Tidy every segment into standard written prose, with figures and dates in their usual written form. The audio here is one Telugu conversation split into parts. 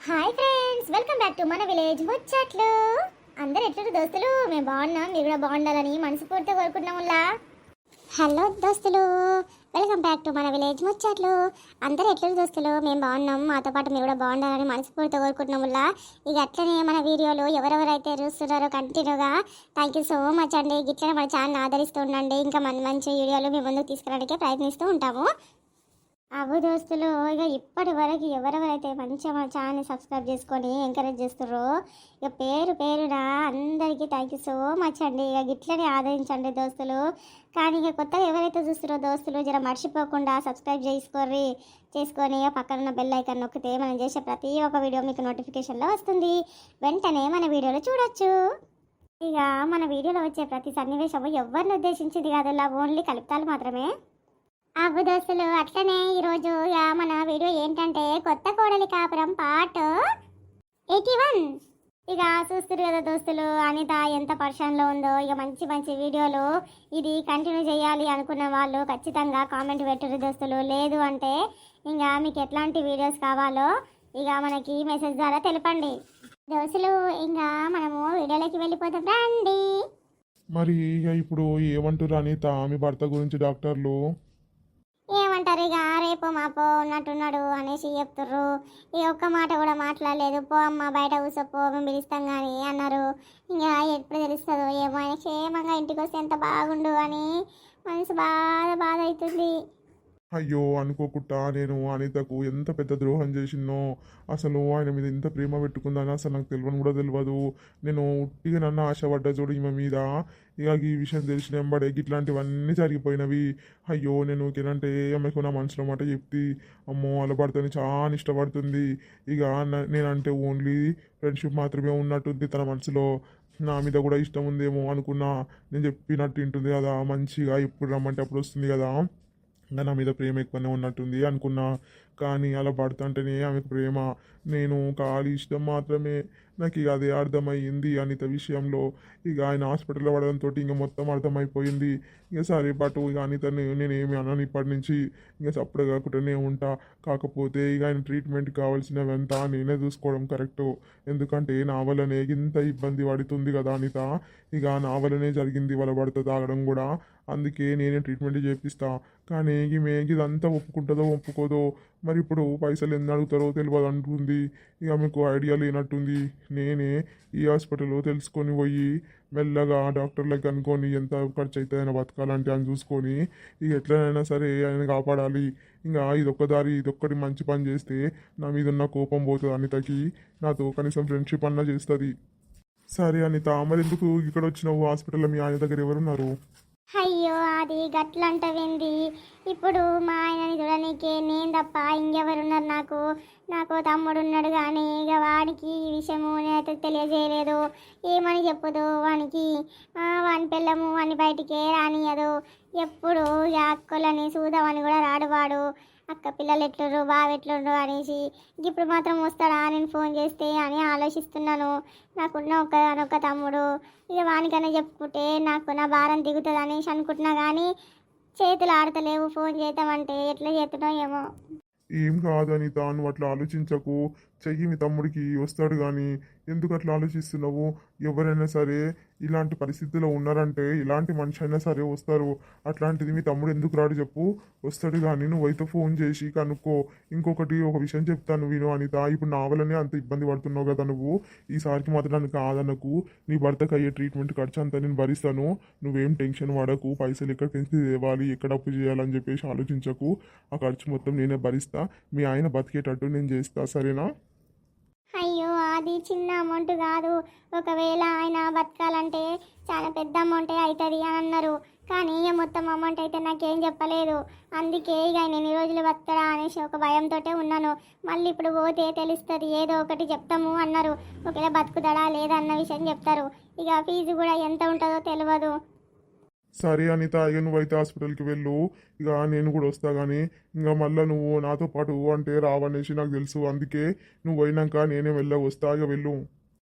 Hi friends, welcome back to మన విలేజ్ ముచ్చట్లు. అందరు ఎట్లా దోస్తులు? మేము బాగున్నాం, మీరు కూడా బాగుండాలని మనస్ఫూర్తిగా కోరుకుంటున్నాములా. హలో దోస్తులు, వెల్కమ్ బ్యాక్ టు మన విలేజ్ ముచ్చట్లు. అందరు ఎట్లా దోస్తులు? మేము బాగున్నాం, మాతో పాటు మీరు కూడా బాగుండాలని మనస్ఫూర్తిగా కోరుకుంటున్నాములా. ఇక అట్లనే మన వీడియోలు ఎవరెవరైతే చూస్తున్నారో కంటిన్యూగా థ్యాంక్ యూ సో మచ్ అండి. ఇట్లనే మన ఛానల్ ఆదరిస్తూ ఉండండి. ఇంకా మంచి వీడియోలు మేము ముందుకు తీసుకురావడానికి ప్రయత్నిస్తూ ఉంటాము. అవు దోస్తులు, ఇక ఇప్పటి వరకు ఎవరెవరైతే మంచిగా మన ఛానల్ని సబ్స్క్రైబ్ చేసుకొని ఎంకరేజ్ చేస్తారో ఇక పేరు పేరున అందరికీ థ్యాంక్ యూ సో మచ్ అండి. ఇక ఇట్లనే ఆదరించండి దోస్తులు. కానీ ఇక కొత్తగా ఎవరైతే చూస్తారో దోస్తులు జర మర్చిపోకుండా సబ్స్క్రైబ్ చేసుకొని పక్కన బెల్ ఐకాన్ నొక్కితే మనం చేసే ప్రతి ఒక్క వీడియో మీకు నోటిఫికేషన్లో వస్తుంది. వెంటనే మన వీడియోలో చూడొచ్చు. ఇక మన వీడియోలో వచ్చే ప్రతి సన్నివేశము ఎవరిని ఉద్దేశించింది కాదు, ఓన్లీ కలుపుతాలు మాత్రమే. అబ్బు దోస్తులు, అట్లనే ఈరోజు మన వీడియో ఏంటంటే కొత్త కోడలి కాపురం పార్ట్ 81. ఇక చూస్తారు కదా దోస్తులు, అనిత ఎంత పరిశాన్లో ఉందో. ఇక మంచి మంచి వీడియోలు ఇది కంటిన్యూ చేయాలి అనుకున్న వాళ్ళు ఖచ్చితంగా కామెంట్ పెట్టరు దోస్తులు. లేదు అంటే ఇంకా మీకు ఎట్లాంటి వీడియోస్ కావాలో ఇక మనకి మెసేజ్ ద్వారా తెలపండి దోస్తులు. ఇంకా మనము వీడియోలోకి వెళ్ళిపోతాం రండి. మరి ఇక ఇప్పుడు ఏమంటారు అనిత మీ భర్త గురించి డాక్టర్లు? ఏమంటారు, ఇక రేపో మాపో ఉన్నట్టున్నాడు అనేసి చెప్తుర్రు. ఈ ఒక్క మాట కూడా మాట్లాడలేదు. పో అమ్మ బయట కూర్చోపో, మేము పిలుస్తాం కానీ అన్నారు. ఇంకా ఎప్పుడు తెలుస్తుందో ఏమో. ఆయన క్షేమంగా ఇంటికి వస్తే ఎంత బాగుండు అని మనసు బాధ అవుతుంది. అయ్యో అనుకోకుండా నేను అనితకు ఎంత పెద్ద ద్రోహం చేసినో, అసలు ఆయన మీద ఎంత ప్రేమ పెట్టుకుందని అసలు నాకు తెలియని కూడా తెలియదు. నేను ఉట్టిగా నన్ను ఆశపడ్డా చూడు ఈమె మీద. ఇక ఈ విషయం తెలిసిన వెంబడే ఇట్లాంటివన్నీ జరిగిపోయినవి. అయ్యో నేను ఏనంటే ఆమెకు నా మనసులో మాట చెప్తి, అమ్మో అలా పడుతుంది, చాలా ఇష్టపడుతుంది. ఇక నేనంటే ఓన్లీ ఫ్రెండ్షిప్ మాత్రమే ఉన్నట్టుంది తన మనసులో. నా మీద కూడా ఇష్టం ఉందేమో అనుకున్నా. నేను చెప్పినట్టు వింటుంది కదా, మంచిగా ఎప్పుడు రమ్మంటే అప్పుడు వస్తుంది కదా. ఇంకా నా మీద ప్రేమ ఎక్కువనే ఉన్నట్టుంది అనుకున్నా. కానీ అలా పడుతుంటేనే ఆమెకు ప్రేమ, నేను ఖాళీ ఇష్టం మాత్రమే. నాకు ఇక అదే అర్థమైంది అనిత విషయంలో. ఇక ఆయన హాస్పిటల్లో పడడంతో ఇంక మొత్తం అర్థమైపోయింది. ఇక సరే పాటు ఇక అనితని నేనేమి అనను ఇప్పటి నుంచి. ఇక సప్పుడు కాకుండానే ఉంటా. కాకపోతే ఇక ఆయన ట్రీట్మెంట్ కావాల్సినవంతా నేనే చూసుకోవడం కరెక్టు. ఎందుకంటే నా వల్లనే ఇంత ఇబ్బంది పడుతుంది కదా అనిత. ఇక నా వల్లనే జరిగింది వాళ్ళ భర్త తాగడం కూడా. అందుకే నేనే ట్రీట్మెంట్ చేపిస్తా. కానీ ఈమె ఇదంతా ఒప్పుకుంటుందో ఒప్పుకోదో. మరి ఇప్పుడు పైసలు ఎన్ని అడుగుతారో తెలియదు అంటుంది. ఇక మీకు ఐడియా లేనట్టుంది. నేనే ఈ హాస్పిటల్లో తెలుసుకొని పోయి మెల్లగా డాక్టర్లకు అనుకొని ఎంత ఖర్చు అవుతుందని బతకాలంటే అని చూసుకొని ఇక ఎట్లనైనా సరే ఆయన కాపాడాలి. ఇంకా ఇదొక్కటి మంచి పని చేస్తే నా మీద ఉన్న కోపం పోతుంది అనితకి. నాతో కనీసం ఫ్రెండ్షిప్ అన్నా చేస్తుంది. సరే అనిత, మరి ఎందుకు ఇక్కడ వచ్చినావు? హాస్పిటల్లో మీ ఆయన దగ్గర ఎవరున్నారు? అయ్యో అది గట్లంటవింది. ఇప్పుడు మా ఆయనని చూడనీకే నేను తప్ప ఇంకెవరున్నారు నాకు? నాకు తమ్ముడు ఉన్నాడు కానీ ఇక వానికి ఈ విషయము నేనైతే తెలియజేయలేదు. ఏమని చెప్పదు వానికి. వాని పిల్లము వాని బయటికే రానియదు. ఎప్పుడు అక్కలని చూద్దామని కూడా రాడు వాడు. అక్క పిల్లలు ఎట్లుండ్రు, బావ ఎట్లుండ్రు అనేసి. ఇప్పుడు మాత్రం వస్తాడా నేను ఫోన్ చేస్తే అని ఆలోచిస్తున్నాను. నాకున్న ఒక్క తమ్ముడు. ఇక వానికన్నా చెప్పుకుంటే నాకు నా భారం దిగుతుంది అనేసి అనుకుంటున్నా కానీ చేతులు ఆడతలేవు. ఫోన్ చేద్దామంటే ఎట్లా చేస్తున్నావు ఏమో. ఏం కాదు అనిత, నువ్వు అట్లా ఆలోచించకు. చెయ్యి మీ తమ్ముడికి వస్తాడు. కానీ ఎందుకు అట్లా ఆలోచిస్తున్నావు? ఎవరైనా సరే ఇలాంటి పరిస్థితిలో ఉన్నారంటే ఇలాంటి మనిషి అయినా సరే వస్తారు. అట్లాంటిది మీ తమ్ముడు ఎందుకు రాడు చెప్పు? వస్తాడు. కానీ నువ్వైతే ఫోన్ చేసి కనుక్కో. ఇంకొకటి ఒక విషయం చెప్తాను విను అనిత. ఇప్పుడు నా వల్లనే అంత ఇబ్బంది పడుతున్నావు కదా నువ్వు. ఈసారికి మాత్రం నన్ను కాదనకు. నీ భర్తకు అయ్యే ట్రీట్మెంట్ ఖర్చు అంతా నేను భరిస్తాను. నువ్వేం టెన్షన్ పడకు. పైసలు ఎక్కడికి తేవాలి, ఎక్కడ అప్పు చేయాలని చెప్పేసి ఆలోచించకు. ఆ ఖర్చు మొత్తం నేనే భరిస్తా. మీ ఆయన బతికేటట్టు నేను చేస్తా, సరేనా? అయ్యో అది చిన్న అమౌంట్ కాదు. ఒకవేళ ఆయన బతకాలంటే చాలా పెద్ద అమౌంటే అవుతుంది అని అన్నారు. కానీ ఇక మొత్తం అమౌంట్ అయితే నాకేం చెప్పలేదు. అందుకే ఇక ఆయన ఎన్ని రోజులు బతకడా అనేసి ఒక భయంతో ఉన్నాను. మళ్ళీ ఇప్పుడు పోతే తెలుస్తుంది, ఏదో ఒకటి చెప్తాము అన్నారు. ఒకవేళ బతుకుతాడా లేదా అన్న విషయం చెప్తారు. ఇక ఫీజు కూడా ఎంత ఉంటుందో తెలియదు. సరే అనిత, ఇక నువ్వైతే హాస్పిటల్కి వెళ్ళు. ఇక నేను కూడా వస్తా. కానీ ఇంకా మళ్ళీ నువ్వు నాతో పాటు అంటే రావనేసి నాకు తెలుసు. అందుకే నువ్వు పోయినాక నేనే వస్తా. ఇక వెళ్ళు.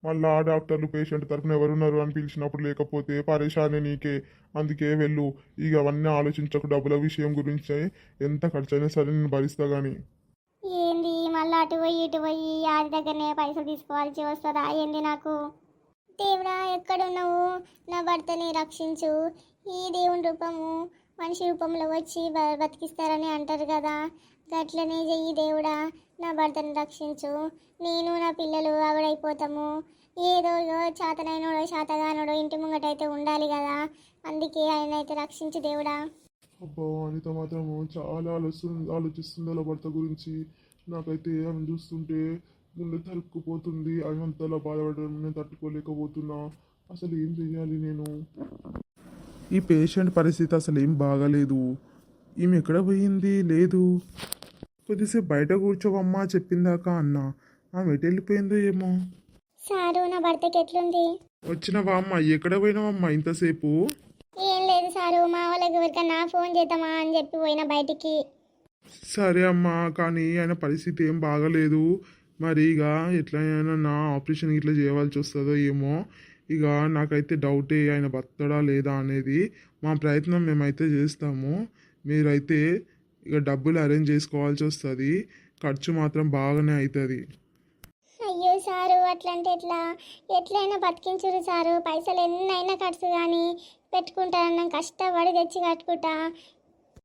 మళ్ళీ ఆ డాక్టర్లు పేషెంట్ తరఫున ఎవరున్నారు అని పిలిచినప్పుడు లేకపోతే పరేషానే నీకే. అందుకే వెళ్ళు. ఇక అవన్నీ ఆలోచించకు. డబ్బుల విషయం గురించి ఎంత ఖర్చు అయినా సరే నేను భరిస్తా. కానీ ఏంది మళ్ళీ అటు పోయి ఇటు పోయి ఆది దగ్గరనే పైసలు తీసుకోవాల్సి వస్తుందా ఏంది నాకు? దేవుడా ఎక్కడున్నావు? నా భర్తని రక్షించు. ఈ దేవుని రూపము మనిషి రూపంలో వచ్చి బతికిస్తారని అంటారు కదా, గట్లనే చెయ్యి దేవుడా. నా భర్తని రక్షించు. నేను నా పిల్లలు ఆవిడైపోతాము. ఏదో చేతనైనడో చేతగానడో ఇంటి ముంగటైతే ఉండాలి కదా, అందుకే ఆయన అయితే రక్షించు దేవుడా. అబ్బా అనిత మాత్రము చాలా ఆలోచిస్తుంది వాళ్ళ భర్త గురించి. నాకైతే ఆమెను చూస్తుంటే గుండె తరుక్కుపోతుంది. ఆమె అంతలా బాధపడడం నేను తట్టుకోలేకపోతున్నా. అసలు ఏం చెయ్యాలి నేను? ఈ పేషెంట్ పరిస్థితి అసలు ఏం బాగాలేదు. ఈమె ఎక్కడ పోయింది? లేదు. కొద్దిసేపు బయట కూర్చోవమ్మా చెప్పిందాకా అన్న. ఆమె ఎటు వెళ్ళిపోయిందో ఏమో. సారు నా భర్తకి ఎట్లుంది? వచ్చినవా అమ్మ? ఎక్కడ పోయినావమ్మా ఇంతసేపు? ఏం లేదు సారు, మా వాళ్ళకి ఎవరికన్నా ఫోన్ చేద్దామా అని చెప్పి పోయినా బయటికి. సరే అమ్మా, కానీ ఆయన పరిస్థితి ఏం బాగలేదు. మరి ఇక ఎట్లయినా నా ఆపరేషన్ ఇట్లా చేయవలసి వస్తుందో ఏమో. ఇక నాకైతే డౌటే ఆయన బతడా లేదా అనేది. మా ప్రయత్నం మేమైతే చేస్తాము. మీరైతే ఇక డబ్బులు అరేంజ్ చేసుకోవాల్సి వస్తుంది. ఖర్చు మాత్రం బాగానే అవుతుంది. అయ్యో సారు, అట్లంటే ఎట్లా? ఎట్లయినా బతికించురు సారు. పైసలు ఎన్నైనా ఖర్చు కానీ పెట్టుకుంటానన్నా కష్టపడి తెచ్చి కట్టుకుంటా.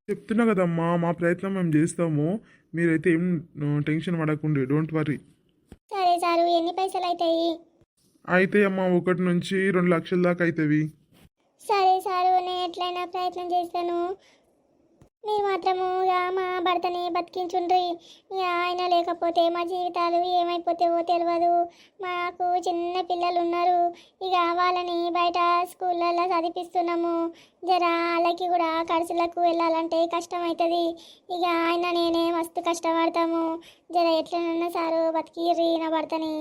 చెప్తున్నా కదమ్మా, మా ప్రయత్నం మేము చేస్తాము. మీరైతే ఏం టెన్షన్ పడకండి, డోంట్ వరీ. సరే సారు, ఎన్ని పైసలు అవుతాయి? అయితే అమ్మా 1 నుంచి 2 లక్షల దాకా అవుతాయి. సరే సారు, నేను ఎట్లయినా ప్రయత్నం చేస్తాను. మీరు మాత్రము ఇక మా భర్తని బతికించుండ్రి. ఇక ఆయన లేకపోతే మా జీవితాలు ఏమైపోతావో తెలియదు. మాకు చిన్న పిల్లలు ఉన్నారు. ఇక వాళ్ళని బయట స్కూళ్ళల్లో చదివిస్తున్నాము. జర వాళ్ళకి కూడా ఖర్చులకు వెళ్ళాలంటే కష్టమవుతుంది. ఇక ఆయన నేనే మస్తు కష్టపడతాము. జర ఎట్లనన్నా సారు బతికిర్రి నా భర్తని.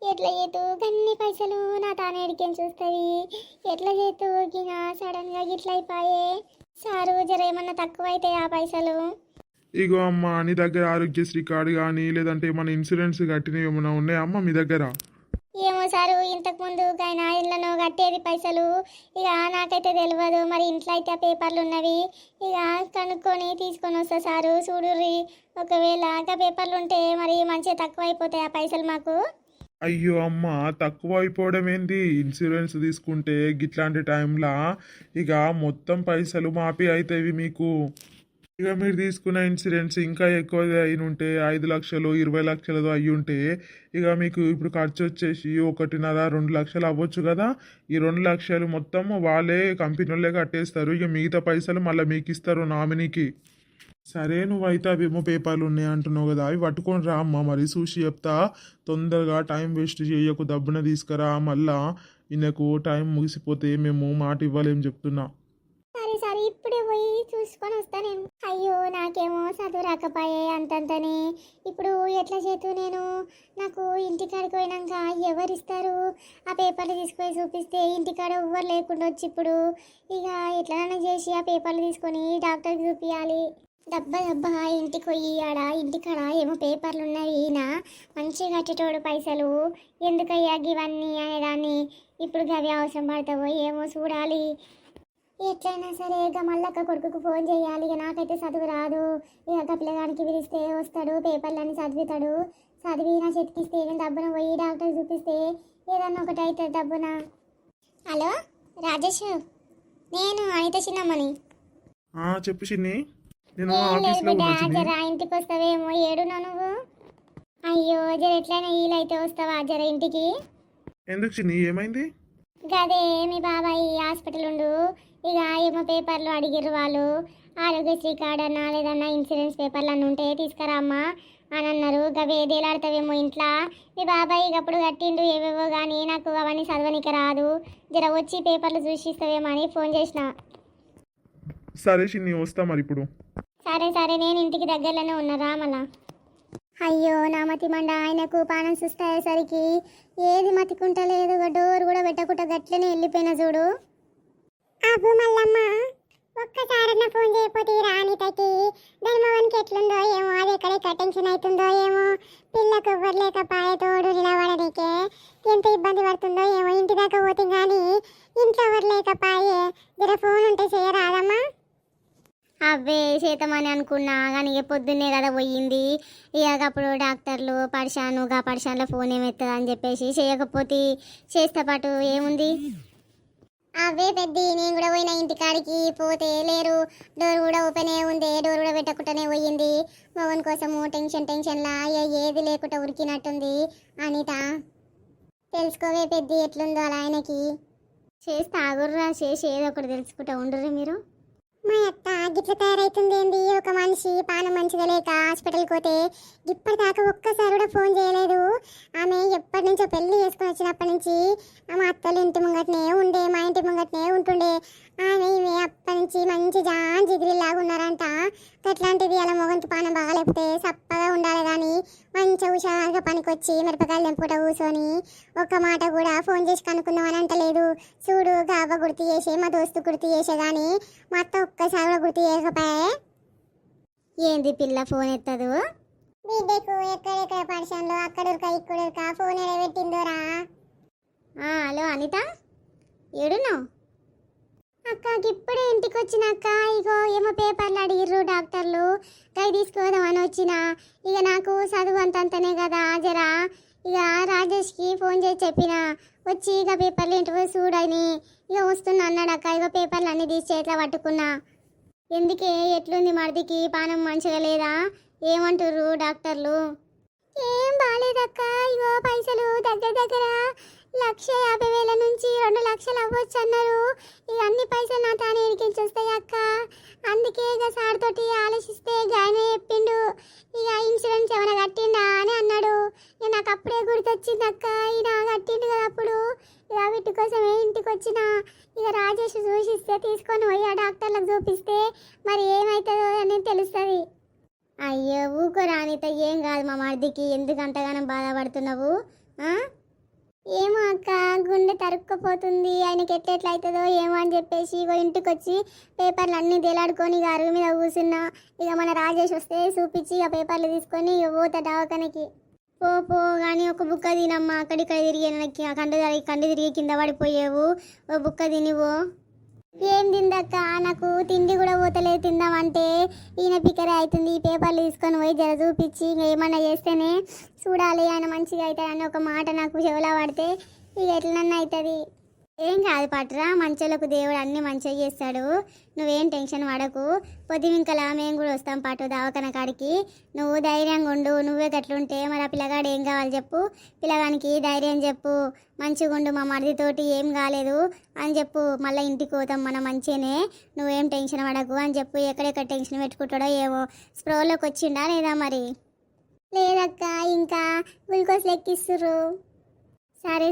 ఎట్లా చేతు గన్ని పైసలు నా తానేడికేం చూస్తుంది? ఎట్లా చేతు గిన సడన్గా గిట్ల అయిపోయే సారు? జర ఏమన్నా తక్కువ అయితే ఆ పైసలు. ఇగో అమ్మ, నీ దగ్గర ఆరోగ్యశ్రీ కార్డు కానీ లేదంటే మన ఇన్సూరెన్స్ కట్టినవి ఏమైనా ఉన్నాయా అమ్మ మీ దగ్గర? ఏమో సారు, ఇంతకు ముందు ఆయన ఇళ్ళను కట్టేది పైసలు. ఇక నాకైతే తెలియదు. మరి ఇంట్లో అయితే ఆ పేపర్లు ఉన్నవి. ఇక కనుక్కొని తీసుకొని వస్తా సారు. చూడుర్రి, ఒకవేళ ఆ పేపర్లు ఉంటే మరి మంచిగా తక్కువ అయిపోతాయి ఆ పైసలు మాకు. అయ్యో అమ్మ, తక్కువ అయిపోవడం ఏంది? ఇన్సూరెన్స్ తీసుకుంటే గిట్లాంటి టైంలో ఇక మొత్తం పైసలు మాఫీ అవుతాయి మీకు. ఇక మీరు తీసుకున్న ఇన్సూరెన్స్ ఇంకా ఎక్కువ అయిన ఉంటే 5 లక్షలు 20 లక్షలతో అయ్యి ఉంటే ఇక మీకు ఇప్పుడు ఖర్చు వచ్చేసి 1.5-2 లక్షలు అవ్వచ్చు కదా. ఈ 2 లక్షలు మొత్తం వాళ్ళే కంపెనీ వాళ్ళే కట్టేస్తారు. ఇక మిగతా పైసలు మళ్ళీ మీకు ఇస్తారు నామినీకి. సరే, నువ్వైతే అవేమో పేపర్లు ఉన్నాయి అంటున్నావు కదా, అవి పట్టుకొని రా అమ్మ. మరి చూసి చెప్తా. తొందరగా టైం వేస్ట్ చేయకు, దబ్బున తీసుకురా. మళ్ళా ఈయనకు టైం ముగిసిపోతే మేము మాట ఇవ్వలేం చెప్తున్నా. సరే సరే, ఇప్పుడే పోయి చూసుకొని వస్తా నేను. అయ్యో నాకేమో చదువు రాకపోయే అంతంతనే. ఇప్పుడు ఎట్లా చేతు నేను? నాకు ఇంటికాడికి పోయినాక ఎవరిస్తారు? ఆ పేపర్లు తీసుకొని చూపిస్తే ఇంటికాడ ఎవ్వరు లేకుండా వచ్చి ఇప్పుడు ఇక ఎట్లనైనా చేసి ఆ పేపర్లు తీసుకొని డాక్టర్కి చూపించాలి. డబ్బా ఇంటికి పోయి ఆడ ఇంటికాడ ఏమో పేపర్లు ఉన్నాయి. ఈయన మంచిగా కట్టేటోడు పైసలు ఎందుకయ్యా ఇవన్నీ అనేదాన్ని. ఇప్పుడు గవి అవసరం పడతావో ఏమో చూడాలి. ఎట్లయినా సరే ఇక మళ్ళక్క కొడుకుకు ఫోన్ చేయాలి. ఇక నాకైతే చదువు రాదు. ఇక పిల్లగానికి పిలిస్తే వస్తాడు, పేపర్లన్నీ చదువుతాడు. చదివి నా చేతికిస్తే నేను డబ్బున పోయి డాక్టర్ చూపిస్తే ఏదన్నా ఒకటి అవుతుంది డబ్బున. హలో రాజేష్, నేను అనిత చిన్నమ్మని. చెప్పు చిన్ని, నేను ఏం లేదు ఆఫీస్లో బిడ్డ, ఉన్నా చిన్ని. జర ఇంటికి వస్తావేమో. ఏడునా నువ్వు? అయ్యో జర ఎట్లయినా వీలైతే వస్తావా జర ఇంటికి? ఎందుకు చిన్ని, ఏమైంది? గదే మీ బాబాయ్ హాస్పిటల్ ఉండు. ఇక ఏమో పేపర్లు అడిగిర్రు వాళ్ళు. ఆరోగ్యశ్రీ కార్డు అన్నా లేదన్నా ఇన్సూరెన్స్ పేపర్లు అన్నీ ఉంటే తీసుకురా అమ్మా అని అన్నారు. గవే దేలాడతావేమో ఇంట్లో. మీ బాబాయ్ అప్పుడు కట్టిండు ఏవేవో కానీ నాకు అవన్నీ చదవనికి రాదు. జర వచ్చి పేపర్లు చూసిస్తావేమో అని ఫోన్ చేసిన. సరే చిన్ని, వస్తా మరి ఇప్పుడు. సరే సరే, నేను ఇంటికి దగ్గరలోనే ఉన్నా రామలా. అయ్యో నా మతి మండ, ఆయనకు పానం చూస్తాయేసరికి ఏది మతికుంటలేదు. డోర్ కూడా పెట్టకుండా గట్లనే వెళ్ళిపోయినా చూడు. అబ్బు మల్లమ్మ, ఒక్కసారన్నా ఫోన్ చేయకపోతే రానితకి ధర్మవనికి ఎట్లుందో ఏమో. అది ఎక్కడెక్కడ టెన్షన్ అవుతుందో ఏమో. పిల్లకు ఎవ్వరు లేకపాయ తోడు నిలబడనీకే ఎంత ఇబ్బంది పడుతుందో ఏమో. ఇంటి దాకా పోతే కానీ ఇంట్లో ఎవరు లేకపాయే. జర ఫోన్ ఉంటే చేయరాదమ్మా? అవే చేతమని అనుకున్నా కానీ ఇక పొద్దున్నే కదా పోయింది. ఇక అప్పుడు డాక్టర్లు పడిషాన్లో ఫోన్ ఏమెత్తది అని చెప్పేసి చేయకపోతే చేస్తే పాటు ఏముంది. అవే పెద్ద నేను కూడా పోయిన ఇంటికాడికి పోతే లేరు, డోర్ కూడా ఓపెన్ ఉంది, డోర్ కూడా పెట్టకుండానే పోయింది. మగన్ కోసము టెన్షన్లా ఏది లేకుండా ఉరికినట్టుంది. అనిత తెలుసుకోవే పెద్ద ఎట్లుందో అలా ఆయనకి చేస్తే ఆగుర్రా, చేసి ఏదో ఒకటి తెలుసుకుంటా ఉండరు మీరు. మా అత్త గిట్ల తయారైతుంది ఏంది? ఒక మనిషి పానం మంచిగా లేక హాస్పిటల్కి పోతే ఇప్పటిదాకా ఒక్కసారి కూడా ఫోన్ చేయలేదు. ఆమె ఎప్పటి నుంచో పెళ్లి చేసుకుని వచ్చినప్పటి నుంచి మా అత్తలు ఇంటి ముంగట్నే ఉండే, మా ఇంటి ముంగట్నే ఉంటుండే. ఆమె ఇవి అప్పటి నుంచి మంచి జాన్ జిగిరిలాగా ఉన్నారంట. అట్లాంటిది అలా మొగంకి పానం బాగాలేకపోతే సప్పగా ఉండాలి కానీ మంచిగా హుషారుగా పనికొచ్చి మిరపకాయలు తెంపుకుంటా కూర్చొని ఒక్క మాట కూడా ఫోన్ చేసి కనుక్కుందామని అంటలేదు. చూడు గాబ గుర్తు చేసే, మా దోస్తు గుర్తు చేసే కానీ మా అత్త ఒక్కసారి కూడా గుర్తు చేయకపోయే. ఏంది పిల్ల ఫోన్ ఎత్తదు? బిడ్డకు ఎక్కడెక్కడ పర్షన్లో అక్కడురక ఇక్కడురక ఫోన్ ఎడబెట్టిందోరా. హలో అనిత, ఏడున్నావు? అక్క ఇప్పుడే ఇంటికి వచ్చినాక ఇగో ఏమో పేపర్లు అడిగిర్రు డాక్టర్లు, కై తీసుకోదామని వచ్చిన. ఇక నాకు చదువు అంతంతనే కదా జరా, ఇక రాజేష్కి ఫోన్ చేసి చెప్పిన వచ్చి ఇక పేపర్లు ఇంటికి చూడని. ఇక వస్తున్నా అన్నాడు అక్క. ఇక పేపర్లు అన్నీ తీసి చేతిలో పట్టుకున్నా. ఎందుకే ఎట్లుంది మరిదికి, పానం మంచిగా లేదా? ఏమంటుర్రు డాక్టర్లు? ఏం బాగాలేదక్క, ఇగో పైసలు దగ్గర 1,50,000 నుంచి 2 లక్షలు అవ్వచ్చు అన్నారు. ఇక అన్ని పైసలు నా తానే ఎడికించి వస్తాయి అక్క. అందుకే ఇక సార్ తోటి ఆలోచిస్తే ఆయన చెప్పిండు ఇక ఇన్సూరెన్స్ ఏమైనా కట్టిండా అని అన్నాడు. ఇక నాకు అప్పుడే గుర్తొచ్చింది అక్క, ఈయన కట్టిండు కదా అప్పుడు. ఇక వీటి కోసమే ఇంటికి వచ్చిన. ఇక రాజేష్ చూసిస్తే తీసుకొని పోయి ఆ డాక్టర్లకు చూపిస్తే మరి ఏమవుతుందో అనేది తెలుస్తుంది. అయ్యో ఊకోరా అనిత, ఏం కాదు మా మరిదికి, ఎందుకు అంతగానం బాధపడుతున్నావు? ఏమో అక్క, గుండె తరుక్కుపోతుంది, ఆయనకి ఎట్లెట్లా అవుతుందో ఏమో అని చెప్పేసి ఇగో ఇంటికి వచ్చి పేపర్లు అన్నీ తేలాడుకొని ఇక అరుగు మీద కూర్చున్నా. ఇక మన రాజేష్ వస్తే చూపించి ఇక పేపర్లు తీసుకొని ఇక పోతా దవాఖానకి. పో కానీ ఒక బుక్క తినమ్మా, అక్కడిక్కడ తిరిగి నాకు కండు తిరిగి కింద పడిపోయేవు. ఓ బుక్క తినివో. ఏం తిందక్క, నాకు తిండి కూడా పోతలేదు. తిందామంటే ఈయన పికరే అవుతుంది. ఈ పేపర్లు తీసుకొని పోయి జర చూపించి ఇంకా ఏమన్నా చేస్తేనే చూడాలి ఆయన మంచిగా అవుతాడని ఒక మాట నాకు చెవులా పడితే ఇక ఎట్లన్నా అవుతుంది. ఏం కాదు పట్రా, మంచోళ్ళకు దేవుడు అన్నీ మంచిగా చేస్తాడు. నువ్వేం టెన్షన్ పడకు. పొద్దుమింకలా మేము కూడా వస్తాం పాటు దవాఖాన కాడికి. నువ్వు ధైర్యంగా ఉండు. నువ్వే గట్లుంటే మరి ఆ పిల్లగాడు ఏం కావాలి చెప్పు. పిల్లగానికి ధైర్యం చెప్పు, మంచిగా ఉండు, మా మరిదితోటి ఏం కాలేదు అని చెప్పు. మళ్ళీ ఇంటికి పోతాం మనం మంచిగానే, నువ్వేం టెన్షన్ పడకు అని చెప్పు. ఎక్కడెక్కడ టెన్షన్ పెట్టుకుంటాడో ఏవో. స్ప్రోలోకి వచ్చిండా లేదా మరి? లేదక్క, ఇంకా గ్లూకోజ్ లెక్కిస్తుర్రు.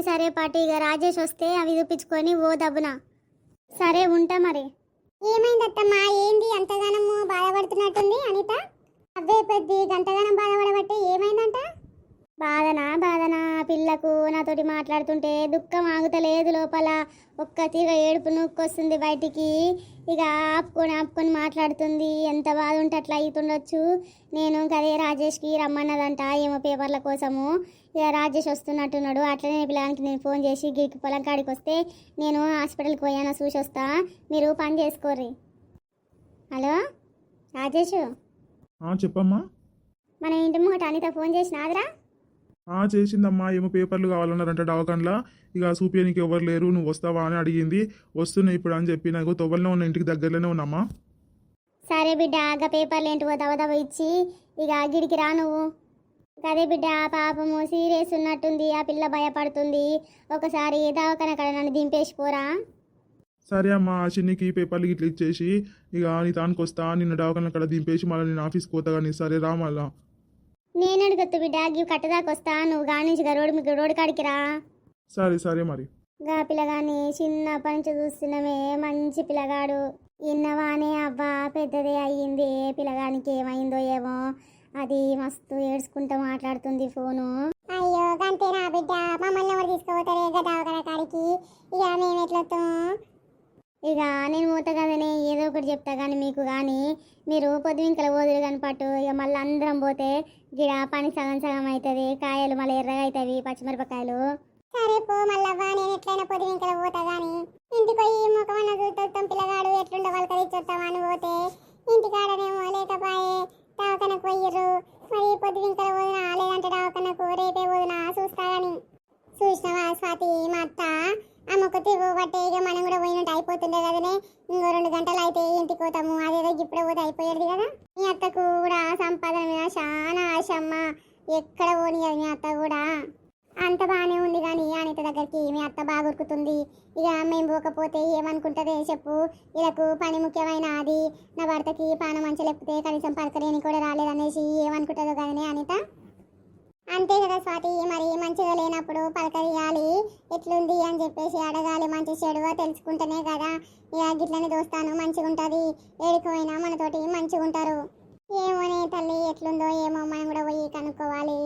సరే పాటు ఇక రాజేష్ వస్తే అవి చూపించుకొని ఓ దబ్బున. సరే ఉంటా మరి. ఏమైందత్తమ్మా, ఏంది అంతగానము బాధపడుతున్నట్టుంది అనిత? అవ్వే పెద్ద గంటగానం బాధపడబట్టే ఏమైందంట? బాధనా పిల్లకు నాతోటి మాట్లాడుతుంటే దుఃఖం ఆగుతలేదు లోపల. ఒక్క తీగ ఏడుపు నూక్కొస్తుంది బయటికి. ఇక ఆపుకొని మాట్లాడుతుంది. ఎంత బాధ ఉంటే అట్లా అవుతుండొచ్చు. నేను కదే రాజేష్కి రమ్మన్నదంట ఏమో పేపర్ల కోసము. ఇక రాజేష్ వస్తున్నట్టున్నాడు. అట్లనే పిల్లగానికి నేను ఫోన్ చేసి గిరికి పొలం కాడికి వస్తే నేను హాస్పిటల్కి పోయాను, చూసి వస్తా, మీరు పని చేసుకోర్రి. హలో రాజేష్, చెప్పమ్మా. మన ఇంటి ముంగట అనిత ఫోన్ చేసినాదిరా? చేసిందమ్మా, ఏమో పేపర్లు కావాలన్నారంట దవాఖానలా. ఇక చూపించడానికి ఎవరు లేరు, నువ్వు వస్తావా అని అడిగింది. వస్తున్నా ఇప్పుడు అని చెప్పి నాకు తొవ్వలనే ఉన్న, ఇంటికి దగ్గరలోనే ఉన్నామ్మా. సరే బిడ్డ, ఆగ పేపర్లు ఏంటి దవ ఇచ్చి ఇక గిడికి రా నువ్వు. అదే బిడ్డ, పాపము సీరియస్ ఉన్నట్టుంది, ఆ పిల్ల భయపడుతుంది. ఒకసారి దవాఖాన కాడ నన్ను దింపేసిపోరా. సరే అమ్మా, ఆ చిన్నికి పేపర్లు గిట్ల ఇచ్చేసి ఇక నీ తానికి వస్తా, నిన్న దవాఖాన కాడ దింపేసి మళ్ళీ నేను ఆఫీస్కి పోతా. కానీ సరే రా మళ్ళా. నేను అడుగుతు బిడ్డ, గివి కట్టదాకా వస్తా, నువ్వు గాని రోడ్డు కాడికి రా. సరే మరి. గా పిల్లగాని చిన్నప్పటి నుంచి చూస్తున్నామే, మంచి పిల్లగాడు. ఇన్నవానే అవ్వా పెద్దదే అయ్యింది. పిల్లగానికి ఏమైందో ఏమో, అది మస్తు ఏడ్చుకుంటూ మాట్లాడుతుంది ఫోను. అయ్యో గంతేనా బిడ్డ, మమ్మల్ని ఎవరు తీసుకోపోతారు దవాఖాన కాడికి? ఇక మేము ఎట్లొస్తాం? ఇక నేను మూత కదనే ఏదో ఒకటి చెప్తా కానీ మీకు, కానీ మీరు పొద్దువింకల పోదురు కానీ పట్టు. ఇక మళ్ళీ అందరం పోతే గిడ పని సగం అవుతుంది, కాయలు మళ్ళీ ఎర్రగా అవుతాయి పచ్చిమిరపకాయలు. సరే పో మళ్ళవ్వా, నేను ఎట్లయినా పొద్దువింకల పోతా కానీ ఇంటికి పోయి ముఖమన్న చూస్తాం పిల్లగాడు ఎట్లుండో వాళ్ళకి ఇచ్చొస్తామా అని పోతే ఇంటికాడనేమో లేకపోయే దవాఖానకు పోయిర్రు. మరి పొద్దు ఇంకా వదిన లేదంటే దవాఖానకు రేపే వదిన చూస్తా గాని. చూసినవా స్వాతి, మా అత్త అమ్మకు తిరుగు బట్టే ఇక మనం కూడా పోయినట్టు అయిపోతుండే కదనే. ఇంకో 2 గంటలు అయితే ఇంటికి పోతాము. అదేదో ఇప్పుడే పోతే అయిపోయేది కదా. మీ అత్తకు కూడా సంపాదన మీద చాలా ఆశ అమ్మ. ఎక్కడ పోని కదా మీ అత్త కూడా. అంత బాగానే ఉంది కానీ అనిత దగ్గరికి మీ అత్త బాగా ఉరుకుతుంది. ఇక మేము పోకపోతే ఏమనుకుంటుందే చెప్పు. ఇలాకు పని ముఖ్యమైన అది, నా భర్తకి పానం మంచి లేకపోతే కనీసం పలకరేని కూడా రాలేదనేసి ఏమనుకుంటుందో కదనే అనిత. అంతే కదా స్వాతి, మరి మంచిగా లేనప్పుడు పలకరియాలి, ఎట్లుంది అని చెప్పేసి అడగాలి. మంచి చెడుగా తెలుసుకుంటేనే కదా ఇక గిట్లనే దోస్తాను మంచిగా ఉంటుంది. ఏడుకోయినా మనతోటి మంచిగా ఉంటారు. ఏమోనే తల్లి, ఎట్లుందో ఏమో, మనం కూడా పోయి కనుక్కోవాలి.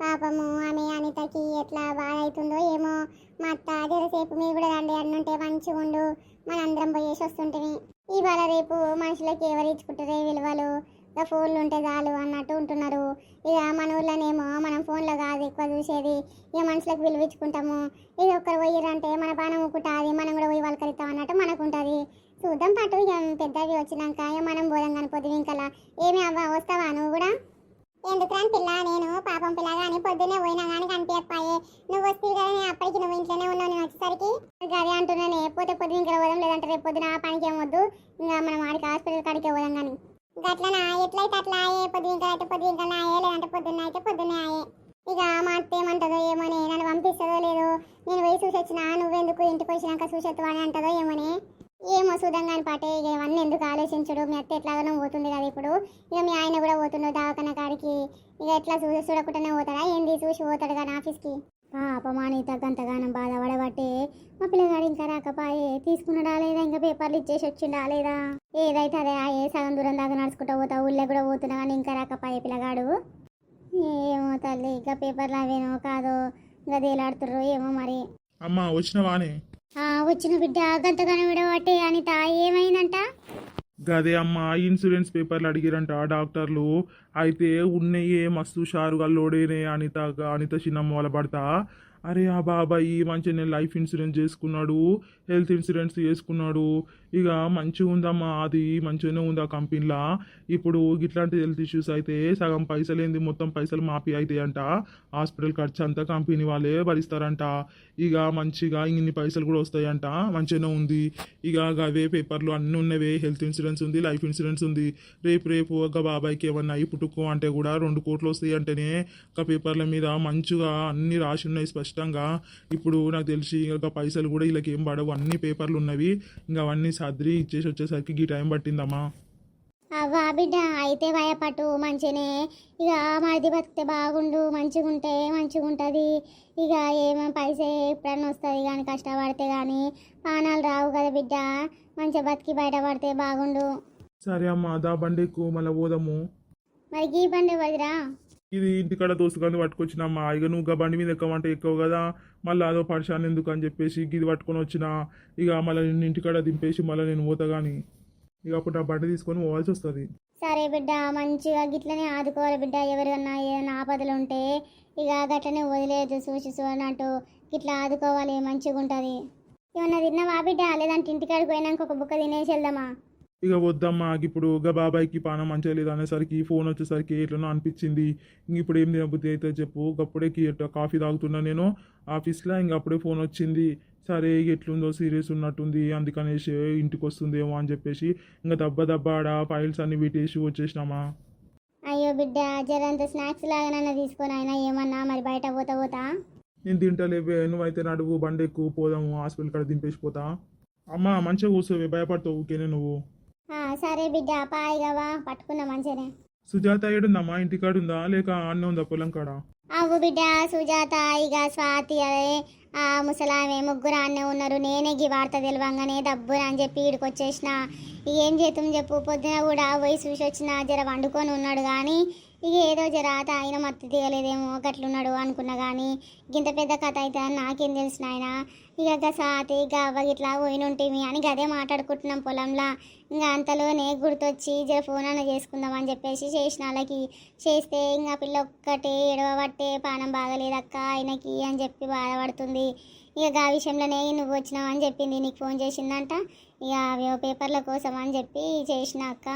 పాపము ఆమె అనితకి ఎట్లా బాధ అవుతుందో ఏమో. మా అత్త జరసేపు మీరు కూడా రండి అన్నుంటే మంచిగా ఉండు, మనందరం పోయేసి వస్తుంటివి. ఇవాళ రేపు మనుషులకి ఎవరు ఇచ్చుకుంటారే విలువలు, ఇక ఫోన్లు ఉంటే చాలు అన్నట్టు ఉంటున్నారు. ఇక మన ఊళ్ళోనేమో మనం ఫోన్లో కాదు ఎక్కువ చూసేది, ఇక మనుషులకు విలువ ఇచ్చుకుంటాము. ఇక ఒక్కరు పోయిరంటే మన పానం ఊకుంటుంది, మనం కూడా పోయి వాళ్ళకరిస్తాం అన్నట్టు మనకు ఉంటుంది. చూద్దాం పాటు, ఇక పెద్దవి వచ్చినాక ఇక మనం పోదాం కనిపోద్దు. ఇంకలా ఏమి అవ్వ, వస్తావా నువ్వు కూడా? ఎందుకు రాని పిల్ల, నేను పాపం పిల్ల కానీ పొద్దున్నే పోయినా కానీ కనిపించకపోయే. నువ్వు వస్తే కానీ అప్పటికి నువ్వు ఇంట్లోనే ఉన్నావు. నేను వచ్చేసరికి అదే అంటున్నానే, పోతే పొద్దున ఇంకా పోదాం, లేదంటే రేపు పొద్దున పనికి ఏమొద్దు, ఇంకా మనం ఆడికి హాస్పిటల్ కాడికే పోదాం. కానీ గట్లనా ఎట్లయితే అట్లా ఆయే, పొద్దున అయితే పొద్దున ఆయే, లేదంటే పొద్దున్న అయితే పొద్దున్నే ఆయే. ఇక మా అత్త ఏమంటుందో ఏమోనే, నన్ను పంపిస్తుందో లేదో. నేను పోయి చూసి వచ్చినా, నువ్వెందుకు ఇంటికి వచ్చినాక చూసేస్తావు అని అంటుందో ఏమోనే. ఏమో చూద్దాం కానీ పాటే, ఇక ఇవన్నీ ఎందుకు ఆలోచించడు. మీ అత్త ఎట్లాగానో పోతుంది కదా ఇప్పుడు. ఇక మీ ఆయన కూడా పోతుండో దవాఖాన కాడికి. ఇక ఎట్లా చూడకుండానే పోతాడా ఏంది, చూసి పోతాడు కానీ ఆఫీస్కి. పాపమాని తగ్గంతగానం బాధపడబట్టే మా పిల్లగాడు ఇంకా రాకపోయే. తీసుకున్నాడా లేదా, ఇంకా పేపర్లు ఇచ్చేసి వచ్చిండా లేదా. ఏదైతే అదే ఏ సగం దూరం దాకా నడుచుకుంటూ పోతా, ఊళ్ళో కూడా పోతున్నా కానీ ఇంకా రాకపోయే పిల్లగాడు. ఏమో తల్లి, ఇంకా పేపర్లు అవేనో కాదో ఇంకా తేలాడుతుర్రు ఏమో మరి. అమ్మా వచ్చినవానే? వచ్చిన బిడ్డ గంతగానం విడబట్టే అనిత, ఏమైందంట? గదే అమ్మా, ఇన్సూరెన్స్ పేపర్లు అడిగిరంట డాక్టర్లు. అయితే ఉన్నయే మస్తు షారుగా లోడేనే అనిత చిన్నమ్మ వాళ్ళ భర్త. అరే ఆ బాబాయ్ మంచిగా లైఫ్ ఇన్సూరెన్స్ చేసుకున్నాడు, హెల్త్ ఇన్సూరెన్స్ చేసుకున్నాడు. ఇక మంచిగా ఉందమ్మా, అది మంచిగానే ఉంది ఆ కంపెనీలో. ఇప్పుడు ఇట్లాంటి హెల్త్ ఇష్యూస్ అయితే సగం పైసలు ఏంది, మొత్తం పైసలు మాఫీ అవుతాయి అంట. హాస్పిటల్ ఖర్చు అంతా కంపెనీ వాళ్ళే భరిస్తారంట. ఇక మంచిగా ఇన్ని పైసలు కూడా వస్తాయంట. మంచిగానే ఉంది. ఇక అవే పేపర్లు అన్నీ ఉన్నవే, హెల్త్ ఇన్సూరెన్స్ ఉంది, లైఫ్ ఇన్సూరెన్స్ ఉంది. రేపు ఒక బాబాయ్కి ఏమన్నా అయ్యి పుట్టుకో అంటే కూడా 2 కోట్లు వస్తాయి అంటేనే ఒక పేపర్ల మీద మంచిగా అన్ని రాసి ఉన్నాయి స్పష్టంగా. ఇప్పుడు నాకు తెలిసి ఇంకా పైసలు కూడా వీళ్ళకి ఏం పడవు, అన్ని పేపర్లు ఉన్నవి. ఇంకా అవన్నీ సర్ది ఇచ్చేసి వచ్చేసరికి ఈ టైం పట్టిందమ్మా. అవ్వా బిడ్డ, అయితే భయపట్టు మంచినే. ఇక మరిది బతికితే బాగుండు, మంచిగా ఉంటే మంచిగా ఉంటుంది. ఇక ఏమో పైసే ఎప్పుడన్నా వస్తుంది కానీ కష్టపడితే కానీ పానాలు రావు కదా బిడ్డ. మంచిగా బతికి బయటపడితే బాగుండు. సరే అమ్మా, దా బండి ఎక్కువ మళ్ళీ పోదాము. మరి గీ బండి వదిరా. ఇది ఇంటికాడ దోసుకొని పట్టుకొచ్చినమ్మా. ఇక నువ్వు బండి మీద ఎక్కమంటే ఎక్కువ కదా, మళ్ళీ అదో పరిశాన్ ఎందుకు అని చెప్పేసి ఇది పట్టుకొని వచ్చిన. ఇక మళ్ళీ నిన్ను ఇంటికాడ దింపేసి మళ్ళీ నేను పోతా కానీ ఇక అప్పుడు నా బండి తీసుకొని పోవాల్సి వస్తుంది. సరే బిడ్డ, మంచిగా గిట్లనే ఆదుకోవాలి బిడ్డ. ఎవరికన్నా ఏదైనా ఆపదలు ఉంటే ఇక గట్లనే వదిలేదు, చూసి చూడనట్టు గిట్లా ఆదుకోవాలి, మంచిగా ఉంటుంది. ఏమన్నా తిన్నావా బిడ్డ, లేదంటే ఇంటికాడికి పోయినాక ఒక బుక్క తినేసి వెళ్దామా? ఇక వద్దమ్మా, ఇప్పుడు గా బాబాయ్కి పానం మంచిగా లేదు అనేసరికి ఫోన్ వచ్చేసరికి ఎట్లనో అనిపించింది. ఇంక ఇప్పుడు ఏం తినబుద్ధి అయితే చెప్పు. అప్పుడే కాఫీ తాగుతున్నా నేను ఆఫీస్లో. ఇంక అప్పుడే ఫోన్ వచ్చింది. సరే ఎట్లుందో సీరియస్ ఉన్నట్టుంది, అందుకనేసి ఇంటికి వస్తుందేమో అని చెప్పేసి ఇంకా దబ్బ ఆడ ఫైల్స్ అన్ని పెట్టేసి వచ్చేసినామా. అయ్యో బిడ్డ, జరంత స్నాక్స్ లాగానన్నా తీసుకొని అయినా ఏమన్నా మరి బయట పోతా. నేను తింటలేవే, నువ్వైతే నడువు, బండి ఎక్కువ పోదాము, హాస్పిటల్ కాడ దింపేసి పోతా. అమ్మా మంచిగా కూర్చోవే, భయపడతావు ఊకేనే నువ్వు. సరే బిడ్డ, పాయిగవా పట్టుకున్నా మంచిగానే. సుజాత ఏడుందమ్మా, ఇంటికాడుందా లేక అన్న ఉందా పొలం కాడ? అవ్వు బిడ్డ, సుజాత ఇక స్వాతి అదే ఆ ముసలామె ముగ్గురు అన్నే ఉన్నారు. నేనే గీ వార్త తెలివంగానే దబ్బున అని చెప్పి ఈడికి వచ్చేసిన. ఇక ఏం చేద్దాం చెప్పు, పొద్దున కూడా పోయి చూసి వచ్చిన. జర వండుకొని ఉన్నాడు కానీ ఇక ఏదో జర తాగిన మత్తు తీయలేదేమో గట్లున్నాడు అనుకున్నా. కానీ ఇంత పెద్ద కథ అయితే అని నాకేం తెలిసిన ఆయన. ఇక స్వాతి గవ్వ గిట్లా పోయినుంటేమి అని గదే మాట్లాడుకుంటున్నాం పొలంలో. ఇంకా అంతలోనే గుర్తొచ్చి జర ఫోన్ అన్న చేసుకుందామని చెప్పేసి చేసిన వాళ్ళకి చేస్తే ఇంకా పిల్ల ఒక్కటే ఎడవబట్టే పానం బాగలేదక్క ఆయనకి అని చెప్పి బాధపడుతుంది. ఇక ఆ విషయంలోనే నువ్వు వచ్చినావు అని చెప్పింది, నీకు ఫోన్ చేసిందంట. ఇక అవి పేపర్ల కోసం అని చెప్పి చేసినాక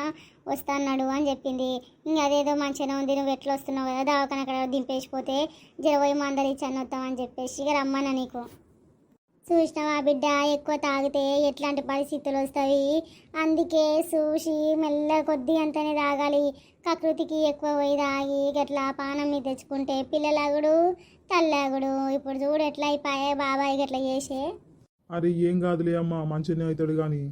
వస్తాన్నాడు అని చెప్పింది. ఇంక అదేదో మంచిగానే ఉంది, నువ్వు ఎట్లా వస్తున్నావు కదా దవాఖాన అక్కడ దింపేసిపోతే జరవై మందరు ఇచ్చాను వస్తామని చెప్పేసి ఇక రమ్మన్నా నీకు. చూసినావా బిడ్డ, ఎక్కువ తాగితే ఎట్లాంటి పరిస్థితులు వస్తాయి, అందుకే చూసి మెల్ల కొద్ది అంతనే తాగాలి. ప్రకృతికి ఎక్కువ పోయి తాగి గట్లా పానం మీద తెచ్చుకుంటే పిల్లలాగుడు తల్లాగుడు. ఇప్పుడు చూడు ఎట్లా అయిపోయా బాబాయ్ గట్లా చేసే. అరే ఏం కాదులే అమ్మా, మంచిగానే అవుతాడు కానీ